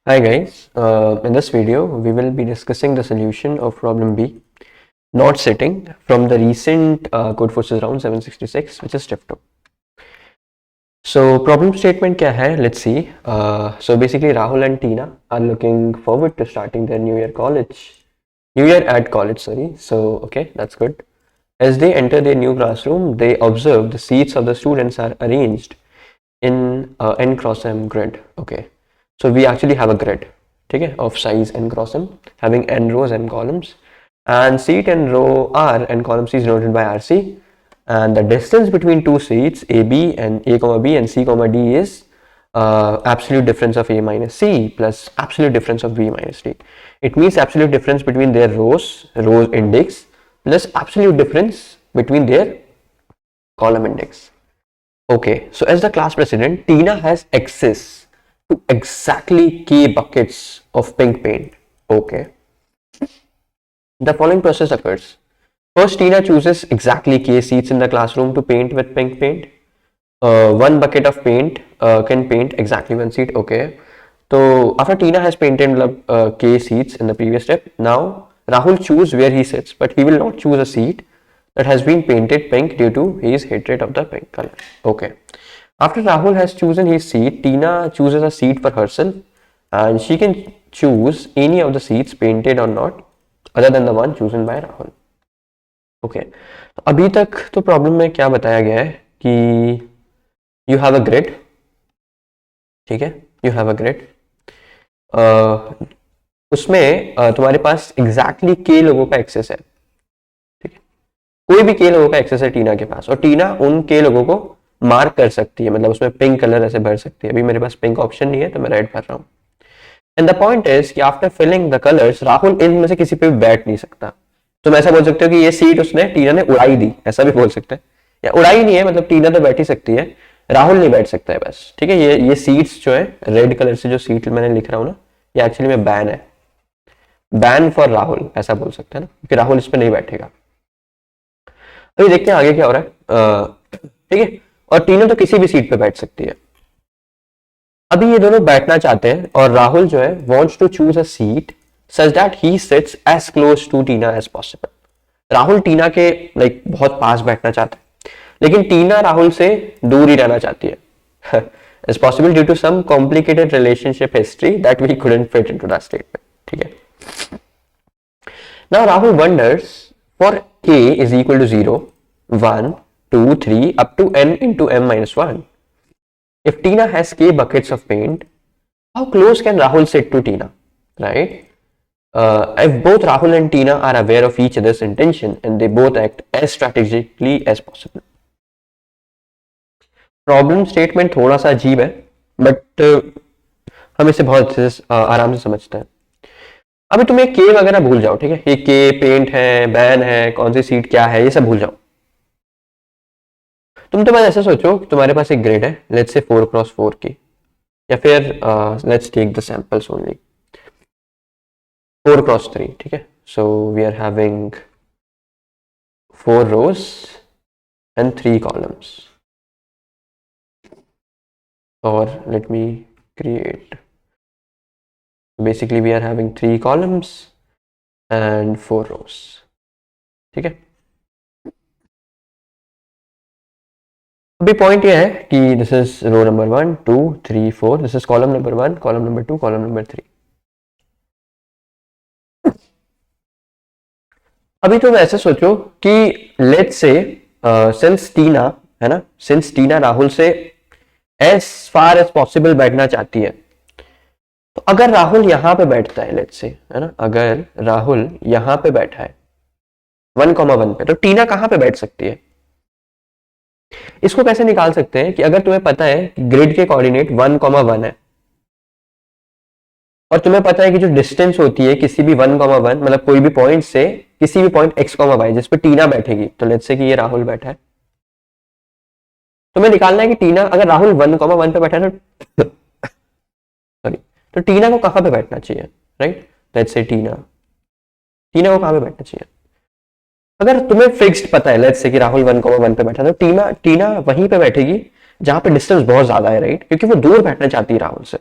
Hi guys, in this video we will be discussing the solution of problem B, not sitting, from the recent Codeforces round 766, which is step 2. So problem statement kya hai? Let's see. So basically Rahul and Tina are looking forward to starting their new year at college, sorry. So okay, that's good. As they enter their new classroom, they observe the seats of the students are arranged in n cross m grid. Okay, so we actually have a grid, okay, of size n cross m having n rows and columns, and seat and row R and column C is denoted by RC, and the distance between two seats AB and A comma B and C comma D is absolute difference of A minus C plus absolute difference of B minus D. It means absolute difference between their row index plus absolute difference between their column index. Okay, so as the class president, Tina has access to exactly k buckets of pink paint. Okay. The following process occurs. First, Tina chooses exactly k seats in the classroom to paint with pink paint. One bucket of paint can paint exactly one seat. Okay. So after Tina has painted k seats in the previous step, now Rahul chooses where he sits, but he will not choose a seat that has been painted pink due to his hatred of the pink color. Okay. After Rahul has chosen his seat, Tina chooses a seat for herself and she can choose any of the seats painted or not other than the one chosen by Rahul. Okay. अभी तक तो problem में क्या बताया गया है कि you have a grid, ठीक है, you have a grid. उसमें तुम्हारे पास एग्जैक्टली के लोगों का एक्सेस है, ठीक है, कोई भी के लोगों का एक्सेस है टीना के पास और टीना उन के लोगों को मार्क कर सकती है, मतलब उसमें पिंक कलर ऐसे भर सकती है. अभी मेरे पास पिंक ऑप्शन नहीं है तो मैं रेड भर रहा हूँ. एंड द पॉइंट इज कि after filling the colours Rahul इनमें से किसी पे भी बैठ नहीं सकता. तुम ऐसा बोल सकते हो कि ये सीट उसने टीना ने उड़ाई दी, ऐसा भी बोल सकते हैं, या उड़ाई नहीं है मतलब टीना तो बैठ ही सकती है, राहुल नहीं बैठ सकता है बस, ठीक है. ये सीट्स जो है रेड कलर से जो सीट मैंने लिख रहा हूँ ना, ये एक्चुअली में बैन है, बैन फॉर राहुल ऐसा बोल सकते हैं ना, कि राहुल इस पर नहीं बैठेगा. अभी देखते हैं आगे क्या हो रहा है, ठीक है. और टीना तो किसी भी सीट पे बैठ सकती है. अभी ये दोनों बैठना चाहते हैं और राहुल जो है wants to choose a seat such that he sits as close to Tina as possible. Rahul Tina के बहुत पास बैठना चाहता है, लेकिन टीना राहुल से दूर ही रहना चाहती है as possible due to some complicated relationship history that we couldn't fit into that statement, ठीक है. Now Rahul wonders for k is equal to 0, 1, 2, 3 up to n into m minus 1. If Tina has k buckets of paint, how close can Rahul sit to Tina, right? If both Rahul and Tina are aware of each other's intention and they both act as strategically as possible. Problem statement थोड़ा सा अजीब है but हम इसे बहुत आराम से समझते हैं. अभी तुम्हें के वगैरह भूल जाओ, ठीक है, ये के पेंट है, बैन है, कौन सी सीट क्या है, ये सब भूल जाओ. तुम तो बस ऐसा सोचो कि तुम्हारे पास एक ग्रिड है, लेट्स से 4x4 की, या फिर let's take the samples only 4x3, ठीक है. So we are having 4 rows and 3 columns, or let me create, basically we are having 3 columns and 4 rows, ठीक है. अभी पॉइंट ये है कि this is row number 1, 2, 3, 4, this is column number 1, column number 2, column number 3. अभी तुम ऐसे सोचो कि लेट्स से सिंस टीना है ना, सिंस टीना राहुल से एज फार एज पॉसिबल बैठना चाहती है, तो अगर राहुल यहां पे बैठता है, लेट्स से, है ना, अगर राहुल यहां पे बैठा है 1,1 पे, तो टीना कहां पे बैठ सकती है? इसको कैसे निकाल सकते हैं कि अगर तुम्हें पता है कि ग्रिड के कोऑर्डिनेट 1,1 है और तुम्हें पता है कि जो डिस्टेंस होती है किसी भी 1,1 मतलब कोई भी पॉइंट से किसी भी पॉइंट x, y जिस पे टीना बैठेगी, तो लेट्स से कि ये राहुल बैठा है, तुम्हें निकालना है कि टीना अगर राहुल 1,1 पे बैठा है तो सॉरी, तो टीना को कहां पे बैठना चाहिए, राइट. लेट्स से टीना को कहां पे बैठना चाहिए? अगर तुम्हें फिक्स्ड पता है लेट्स से कि राहुल 1,1 पे बैठा, तो टीना वहीं पे बैठेगी जहां पे डिस्टेंस बहुत ज्यादा है, राइट, क्योंकि वो दूर बैठना चाहती है राहुल से.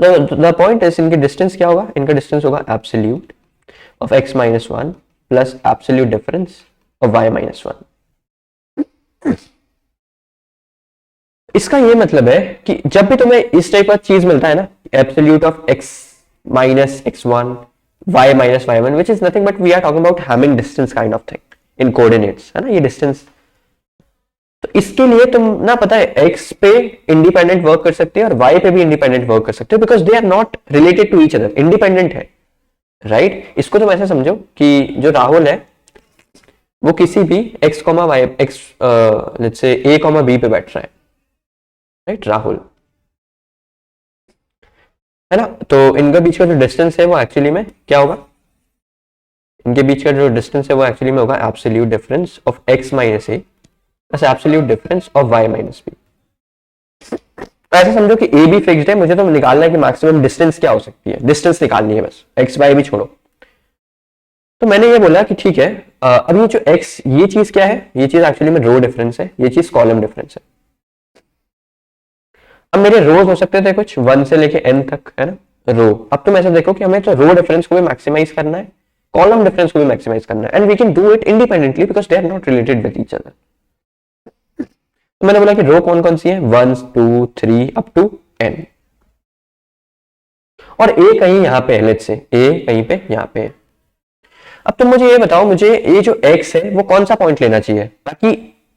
द पॉइंट इज इनकी डिस्टेंस क्या होगा, इनका डिस्टेंस होगा absolute of x minus one plus absolute difference of y minus one. इसका ये मतलब है कि जब भी तुम्हें इस टाइप का चीज मिलता है ना, absolute of x minus x1 y minus y1 which is nothing but we are talking about hamming distance kind of thing in coordinates, है ना ये डिस्टेंस। तो इसके लिए तुम ना पता है x पे इंडिपेंडेंट वर्क कर सकते हो और y पे भी इंडिपेंडेंट वर्क कर सकते हो because they are not related to each other, independent है, राइट। इसको तुम ऐसे समझो कि जो राहुल है वो किसी भी x, y x let's say a, b पे बैठ रहा है, राइट, राहुल, है ना। तो इनका बीच का जो डिस्टेंस है वो एक्चुअली में क्या होगा, इनके बीच का जो डिस्टेंस है वो एक्चुअली में होगा absolute difference of x minus A plus absolute difference of y minus B. तो ऐसे समझो कि a भी फिक्स्ड है, मुझे तो निकालना है कि मैक्सिमम डिस्टेंस क्या हो सकती है, डिस्टेंस निकालनी है बस, x y भी छोड़ो। तो मैंने ये बोला कि ठीक है, अब ये जो x, ये चीज क्या है, ये चीज एक्चुअली में रो डिफरेंस है, ये चीज कॉलम डिफरेंस है। अब मेरे रोज हो सकते थे कुछ 1 से लेके n तक, है ना, रो। अब तुम ऐसा देखो कि हमें तो रो डिफरेंस को भी मैक्सिमाइज करना है, कॉलम डिफरेंस को भी मैक्सिमाइज करना है, and we can do it independently because they are not related with each other. तो मैंने बोला कि रो कौन कौन सी है, 1 2 3 अप टू n, और a कहीं यहां पे है, लेट्स से a कहीं पे यहां पे है। अब तुम मुझे ये बताओ, मुझे ये जो x है वो कौन सा पॉइंट लेना चाहिए ताकि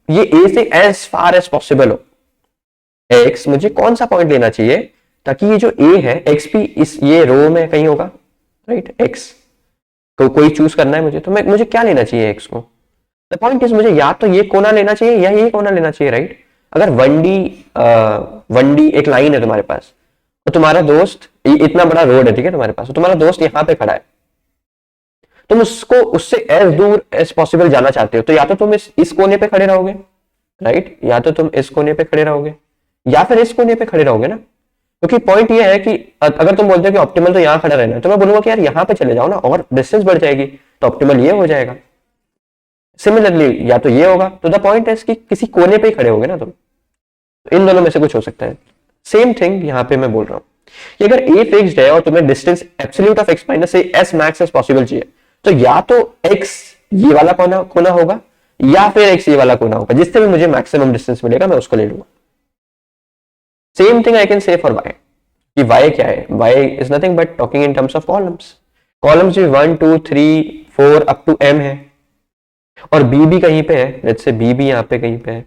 ये a से एज फार एज पॉसिबल हो। x मुझे कौन सा पॉइंट लेना चाहिए ताकि ये जो a है x भी इस ये रो में कहीं होगा, राइट, x तो कोई चूज करना है मुझे, तो मुझे क्या लेना चाहिए x को। द पॉइंट इज मुझे या तो ये कोना लेना चाहिए या ये कोना लेना चाहिए, राइट। अगर 1D एक लाइन है तुम्हारे पास तो तुम्हारा दोस्त, इतना बड़ा रोड है, ठीक है, तुम्हारे पास, तो तुम्हारा दोस्त यहाँ पे खड़ा है, तुम उसको उससे एज दूर एज पॉसिबल जाना चाहते हो, तो या तो तुम इस कोने पे खड़े रहोगे, राइट, या तो तुम इस कोने पे खड़े रहोगे या फिर इस कोने पे खड़े रहोगे ना। क्योंकि पॉइंट ये है कि अगर तुम बोलते हो कि ऑप्टिमल तो यहाँ खड़ा रहना है, तो मैं बोलूंगा कि यार यहाँ पे चले जाओ ना और डिस्टेंस बढ़ जाएगी, तो ऑप्टिमल ये हो जाएगा। सिमिलरली या तो ये होगा, तो द पॉइंट है कि किसी कोने पे ही खड़े होगे ना तुम, तो इन दोनों में से कुछ हो सकता है। सेम थिंग यहाँ पे मैं बोल रहा हूँ कि अगर a फिक्स्ड है और तुम्हें distance absolute of x minus A as max as possible चाहिए, तो या तो x ये वाला कोना होगा या फिर x ये वाला कोना होगा, जिससे भी मुझे मैक्सिमम डिस्टेंस मिलेगा मैं उसको ले लूंगा। Same thing I can say for y, कि y क्या है, y is nothing but talking in terms of columns. Columns भी 1 2 3 4 अप टू m है, और b भी कहीं पे है, लेट्स से b भी यहाँ पे कहीं पे है।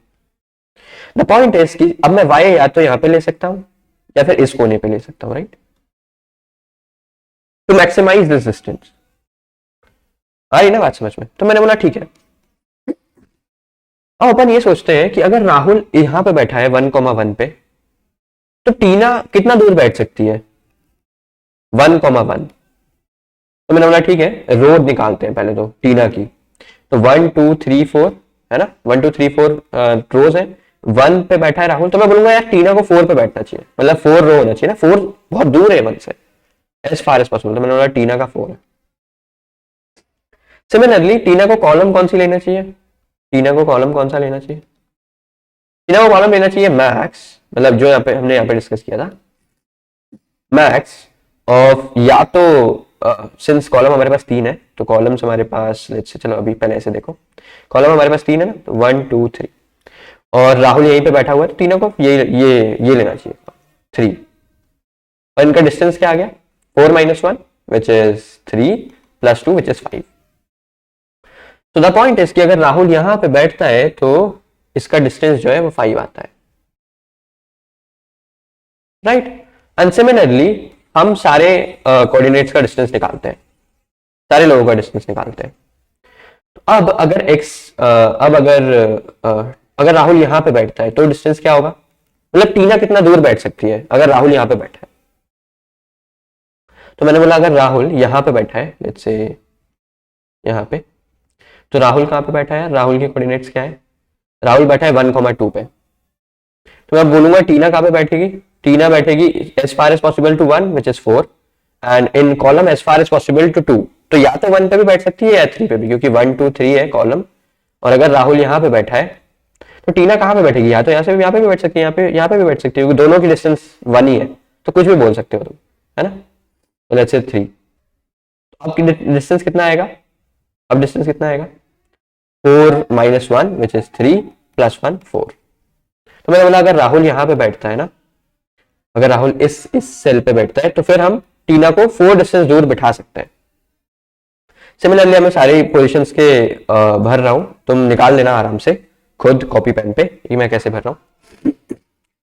द पॉइंट इज कि अब मैं y या तो यहाँ पे ले सकता हूँ या फिर इस कोने पे ले सकता हूँ, right, to maximize this distance. आ रही ना बात समझ में। तो मैंने बोला ठीक है, अब अपन ये सोचते हैं कि अगर राहुल यहां पे बैठा है 1,1 पे, तो टीना कितना दूर बैठ सकती है, 1,1। तो मैंने बोला ठीक है, रोड निकालते हैं पहले तो टीना की, तो 1 2 3 4 है ना, 1 2 3 4 रोज है, 1 पे बैठा है राहुल, तो मैं बोलूंगा यार टीना को 4 पे बैठना चाहिए, मतलब 4 रो होना चाहिए ना, 4 बहुत दूर है 1 से, एज फार एज पॉसिबल। तो मैंने बोला टीना का 4 है। सिमिलरली टीना को कॉलम कौन सी लेना चाहिए, टीना को कॉलम कौन सा लेना चाहिए, टीना को कॉलम लेना चाहिए मैक्स, मतलब जो यहाँ पे हमने यहाँ पे डिस्कस किया था, मैक्स ऑफ, या तो सिंस कॉलम हमारे पास 3 है तो कॉलम्स हमारे पास, लेट्स से चलो अभी पहले ऐसे देखो, कॉलम हमारे पास 3 है ना, तो 1 2 3, और राहुल यहीं पे बैठा हुआ है, तो तीनों को ये लेना चाहिए 3, और इनका डिस्टेंस क्या आ गया 4 - 1 विच इज 3 + 2 विच इज 5। तो द पॉइंट इज कि अगर राहुल यहां पे बैठता है तो इसका डिस्टेंस जो है वो 5 आता है, राइट। एंड सिमिलरली हम सारे कोऑर्डिनेट्स का डिस्टेंस निकालते हैं, सारे लोगों का डिस्टेंस निकालते हैं। तो अब अगर अगर राहुल यहां पे बैठता है तो डिस्टेंस क्या होगा, मतलब टीना कितना दूर बैठ सकती है अगर राहुल यहां पे बैठा है। तो मैंने बोला अगर राहुल यहां पे बैठा है, लेट्स से यहां पे, तो राहुल कहां पे बैठा है, राहुल के कोऑर्डिनेट्स क्या है, राहुल बैठा है 1,2 पे, तो मैं बोलूंगा टीना कहां पे बैठेगी, टीना बैठेगी as far as possible to 1 which is 4, and in column as far as possible to 2, तो या तो 1 पे भी बैठ सकती है या 3 पे भी, क्योंकि 1 2 3 है कॉलम, और अगर राहुल यहाँ पे बैठा है तो टीना कहाँ पे बैठेगी, या तो यहाँ से यहाँ पे भी बैठ सकती है, यहाँ पे भी बैठ सकती है, क्योंकि दोनों की डिस्टेंस 1 ही है, तो कुछ भी बोल सकते हो तुम, है ना, तो लेट्स से 3, तो अब डिस्टेंस कितना आएगा, अब डिस्टेंस कितना आएगा 4 माइनस 1 विच इज 3 प्लस 1 4। तो मैंने बोला अगर राहुल यहाँ पे बैठता है ना, अगर राहुल इस सेल पे बैठता है तो फिर हम टीना को 4 डिस्टेंस दूर बिठा सकते हैं। सिमिलरली मैं सारी पोजीशंस के भर रहा हूं, तुम निकाल लेना आराम से खुद कॉपी पेन पे कि मैं कैसे भर रहा हूं।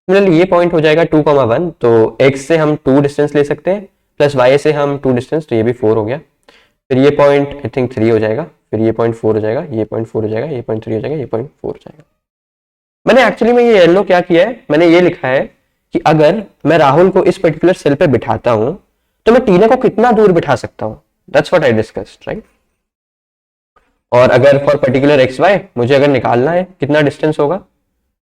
सिमिलरली ये पॉइंट हो जाएगा 2,1, तो x से हम 2 डिस्टेंस ले सकते हैं प्लस y से हम 2 डिस्टेंस, तो ये भी 4 हो गया। फिर ये पॉइंट आई थिंक 3 हो जाएगा, फिर ये पॉइंट 4 हो जाएगा, ये पॉइंट 4 हो जाएगा, ये पॉइंट 3 हो जाएगा, ये पॉइंट 4 हो जाएगा। मैंने एक्चुअली में ये येलो क्या किया है, मैंने ये लिखा है कि अगर मैं राहुल को इस पर्टिकुलर सेल पे बिठाता हूं तो मैं टीना को कितना दूर बिठा सकता हूं, that's what I discussed, right. और अगर फॉर पर्टिकुलर एक्स वाई मुझे अगर निकालना है कितना डिस्टेंस होगा,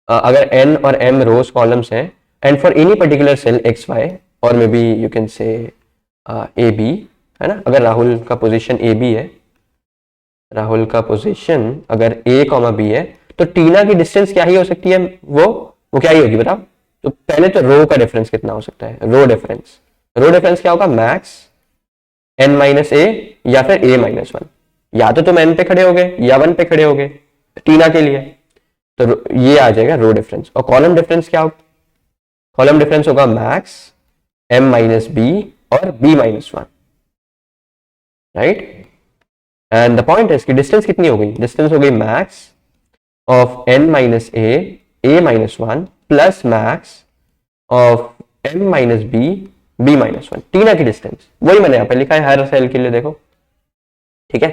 अगर n और m रोज कॉलम्स हैं and for any particular cell X Y और may B you can say A B, है ना, अगर राहुल का पोजीशन ए बी है, राहुल का पोजीशन अगर a कॉमा बी है, तो टीना की डिस्टेंस क्या ही हो सकती है, वो क्या ही होगी बताओ। तो पहले तो रो का डिफरेंस कितना हो सकता है, रो डिफरेंस क्या होगा, मैक्स n माइनस ए या फिर a माइनस 1, या तो तुम n पे खड़े होगे या 1 पे खड़े होगे टीना के लिए, तो ये आ जाएगा रो डिफरेंस। और कॉलम डिफरेंस क्या होगा, कॉलम डिफरेंस होगा मैक्स m माइनस बी और b minus 1, right. And the point है कि डिस्टेंस कितनी हो गई, डिस्टेंस हो गई max of n minus a minus 1 plus max of m minus b minus 1, टीना की डिस्टेंस वही मैंने यहाँ पे लिखा है हर सेल के लिए, देखो ठीक है।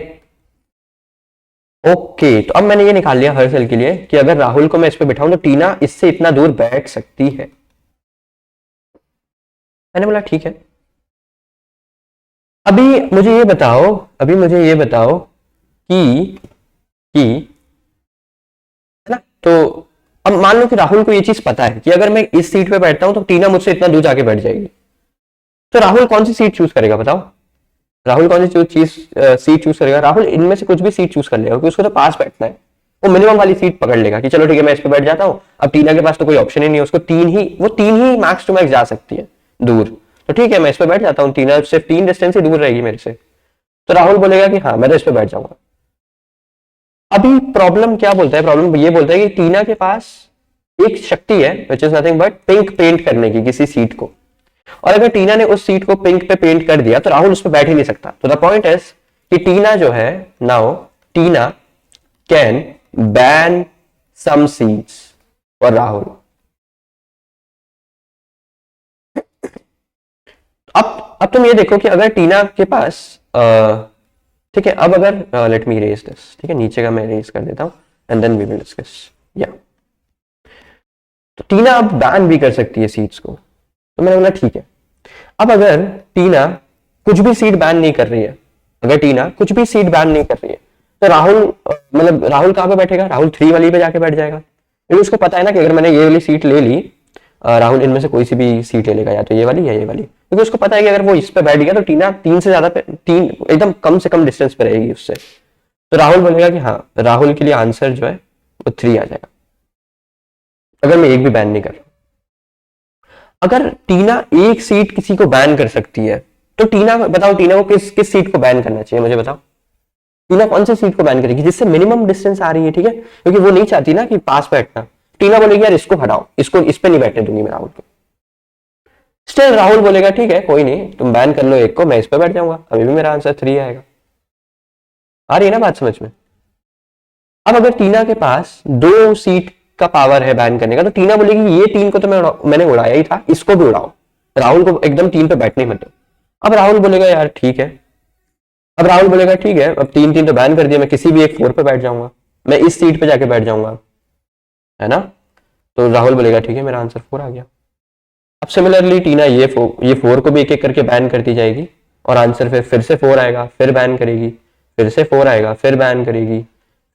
ओके, तो अब मैंने ये निकाल लिया हर सेल के लिए कि अगर राहुल को मैं इस पे बिठाऊं तो टीना इससे इतना दूर बैठ सकती है। मैंने बोला ठीक है, अभी मुझे ये बताओ कि है ना, तो अब मान लो कि राहुल को ये चीज पता है कि अगर मैं इस सीट पे बैठता हूं तो टीना मुझसे इतना दूर जाके बैठ जाएगी, तो राहुल कौन सी सीट चूज करेगा बताओ, राहुल कौन सी सीट चूज करेगा, राहुल इनमें से कुछ भी सीट चूज कर लेगा क्योंकि उसको तो पास बैठना है, वो मिनिमम वाली सीट पकड़ लेगा कि चलो ठीक है मैं इस पे बैठ जाता हूँ। अब टीना के पास तो कोई ऑप्शन ही नहीं है, उसको तीन ही मैक्स टू मैक्स जा सकती है दूर, तो ठीक है मैं इस पे बैठ जाता हूँ, टीना सिर्फ 3 डिस्टेंस ही दूर रहेगी मेरे से, तो राहुल बोलेगा कि हाँ मैं तो इस पे बैठ जाऊंगा। अभी प्रॉब्लम क्या बोलता है, प्रॉब्लम ये बोलता है कि टीना के पास एक शक्ति है which is nothing but pink paint करने की किसी सीट को, और अगर टीना ने उस सीट को पिंक पे पेंट कर दिया तो राहुल उस पर बैठ ही नहीं सकता। तो द पॉइंट इज कि टीना जो है, now Tina can ban some seats for Rahul. अब तुम ये देखो कि अगर टीना के पास ठीक है, अब अगर लेट मी इरेज दिस, ठीक है नीचे का मैं इरेज कर देता हूं and then we will discuss, या तो टीना अब बैन भी कर सकती है सीट्स को, तो मैंने बोला ठीक है। अब अगर टीना कुछ भी सीट बैन नहीं कर रही है, अगर टीना कुछ भी सीट बैन नहीं कर रही है तो राहुल मतलब राहुल कहां पे बैठेगा, राहुल 3 वाली पे जाके बैठ जाएगा, क्योंकि उसको पता है ना कि अगर मैंने ये वाली सीट ले ली, राहुल इनमें से कोई सी भी सीट ले लेगा, या तो ये वाली या ये वाली, क्योंकि उसको पता है कि अगर वो इस पे बैठ गया तो टीना 3 से ज्यादा पे 3 एकदम कम से कम डिस्टेंस पे रहेगी उससे, तो राहुल बोलेगा कि हाँ राहुल के लिए आंसर जो है वो 3 आ जाएगा अगर मैं एक भी बैन नहीं कर रहा। अगर टीना एक सीट किसी को बैन कर सकती है तो टीना बताओ, टीना को किस सीट को बैन करना चाहिए मुझे बताओ, टीना कौन सी सीट को बैन करेगी जिससे मिनिमम डिस्टेंस आ रही है, ठीक है, क्योंकि वो नहीं चाहती ना कि पास बैठना, टीना बोलेगी यार इसको हटाओ, इसको इस पे नहीं बैठने दूंगी मैं राहुल को, स्टिल राहुल बोलेगा ठीक है कोई नहीं तुम बैन कर लो एक को, मैं इस पे बैठ जाऊंगा, अभी भी मेरा आंसर 3 आएगा। आ रही है ना बात समझ में। अब अगर टीना के पास 2 सीट का पावर है बैन करने का, तो टीना बोलेगी ये 3 को तो मैंने उड़ाया ही था, इसको भी उड़ाओ, राहुल को एकदम 3 पे बैठने मत दो। अब राहुल बोलेगा यार ठीक है, अब राहुल बोलेगा ठीक है अब 3 तो बैन कर दिया, मैं किसी भी एक 4 पे बैठ जाऊंगा, मैं इस सीट पे जाके बैठ जाऊंगा, है ना, तो राहुल बोलेगा ठीक है मेरा आंसर 4 आ गया। अब सिमिलरली टीना ये 4 को भी एक एक करके बैन करती जाएगी और आंसर फिर से 4 आएगा, फिर बैन करेगी, फिर से 4 आएगा, फिर बैन करेगी,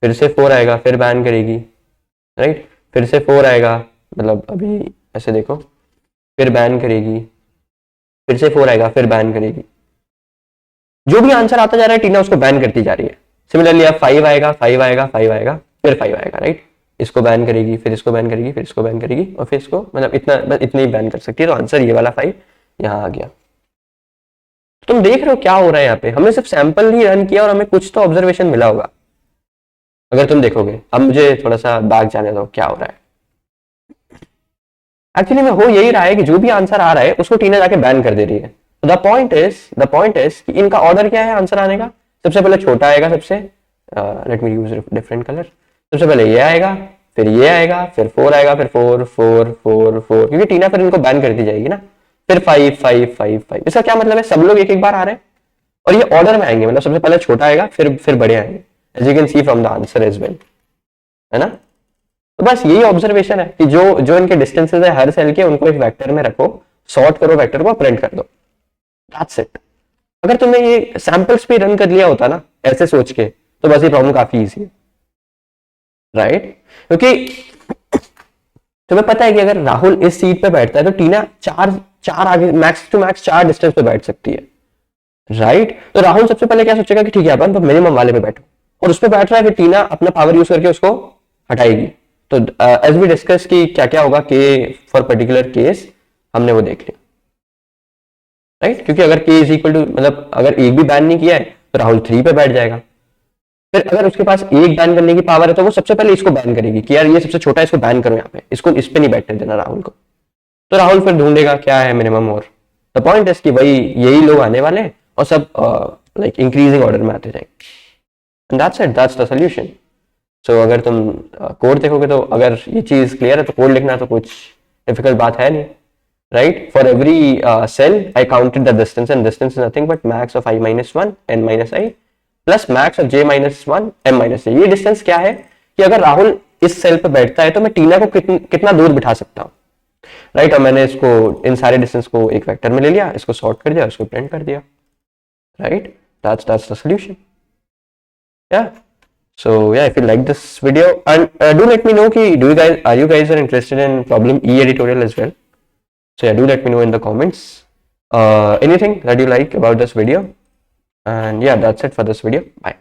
फिर से 4 आएगा, फिर बैन करेगी, राइट, फिर से 4 आएगा, मतलब अभी ऐसे देखो, फिर बैन करेगी, फिर से 4 आएगा, फिर बैन करेगी, जो भी आंसर आता जा रहा है टीना उसको बैन करती जा रही है। सिमिलरली अब 5 आएगा, 5 आएगा, 5 आएगा, फिर 5 आएगा, राइट, इसको बैन करेगी, फिर इसको बैन करेगी, फिर इसको बैन करेगी और फिर इसको, मतलब इतना बस इतने ही बैन कर सकती है, तो आंसर ये वाला 5 यहाँ आ गया। तुम देख रहे हो क्या हो रहा है यहाँ पे, हमने सिर्फ सैंपल ही रन किया और हमें कुछ तो ऑब्जर्वेशन मिला होगा अगर तुम देखोगे। अब मुझे थोड़ा सा बैक जाने दो, क्या हो रहा है एक्चुअली में हो यही रहा है कि जो भी आंसर आ रहा है उसको टीना जाके बैन कर दे रही है। द पॉइंट इज कि इनका ऑर्डर क्या है आंसर आने का, सबसे पहले छोटा आएगा, सबसे let me use different colour, सबसे पहले ये आएगा, फिर ये आएगा, फिर 4 आएगा, फिर 4 4 4 4, क्योंकि टीना फिर इनको बैन कर दी जाएगी ना, फिर 5 5 5 5। इसका क्या मतलब है, सब लोग एक एक बार आ रहे हैं और ये ऑर्डर में आएंगे, मतलब सबसे पहले छोटा आएगा फिर बड़े आएंगे, as you can see from the answer as well, है ना। तो बस यही ऑब्जर्वेशन है कि जो जो इनके डिस्टेंसेस है हर सेल के, उनको एक वेक्टर में रखो, सॉर्ट करो वेक्टर को, प्रिंट कर दो, दैट्स इट। अगर तुमने ये सैंपल्स पे रन कर लिया होता ना ऐसे सोच के, तो बस ये प्रॉब्लम काफी इजी है, राइट। क्योंकि तुम्हें पता है कि अगर राहुल इस सीट पे बैठता है तो टीना चार चार आगे मैक्स टू मैक्स 4 डिस्टेंस पे बैठ सकती है, राइट। तो राहुल सबसे पहले क्या सोचेगा कि ठीक है अपन तो मिनिमम वाले पे बैठो, और उस पे बैठ रहा है, फिर टीना अपना पावर यूज करके उसको हटाएगी। तो एज वी डिस्कस कि क्या क्या होगा के फॉर पर्टिकुलर केस, हमने वो देख लिया, राइट। क्योंकि अगर के इज इक्वल टू, मतलब अगर एक भी बैन नहीं किया है तो राहुल 3 पे बैठ जाएगा। फिर अगर उसके पास एक बैन करने की पावर है तो वो सबसे पहले इसको बैन करेगी कि यार ये सबसे छोटा है, इसको बैन करो यहाँ पे, इसको इस पे नहीं बैठने देना राहुल को। तो राहुल फिर ढूंढेगा क्या है मिनिमम, और द पॉइंट इज कि भाई यही लोग आने वाले हैं और सब लाइक इंक्रीजिंग ऑर्डर में आते जाएंगे, and that's it, that's the solution. So अगर तुम कोड देखोगे तो अगर ये चीज क्लियर है तो कोड लिखना तो कुछ डिफिकल्ट बात है नहीं, right. For every cell I counted the distance, and distance is nothing but max of i minus 1 n minus i plus max of j minus 1 m minus a। ये distance क्या है कि अगर राहुल इस सेल पे बैठता है तो मैं टीना को कितना दूर बिठा सकता हूँ, राइट। और मैंने इसको इन सारे डिस्टेंस को एक वेक्टर में ले लिया, इसको सॉर्ट कर दिया, इसको प्रिंट कर दिया, right. That's the solution, yeah. So yeah, if you like this video, and do let me know ki are you guys are interested in problem E editorial as well. So yeah, do let me know in the comments anything that you like about this video, and yeah, that's it for this video. Bye.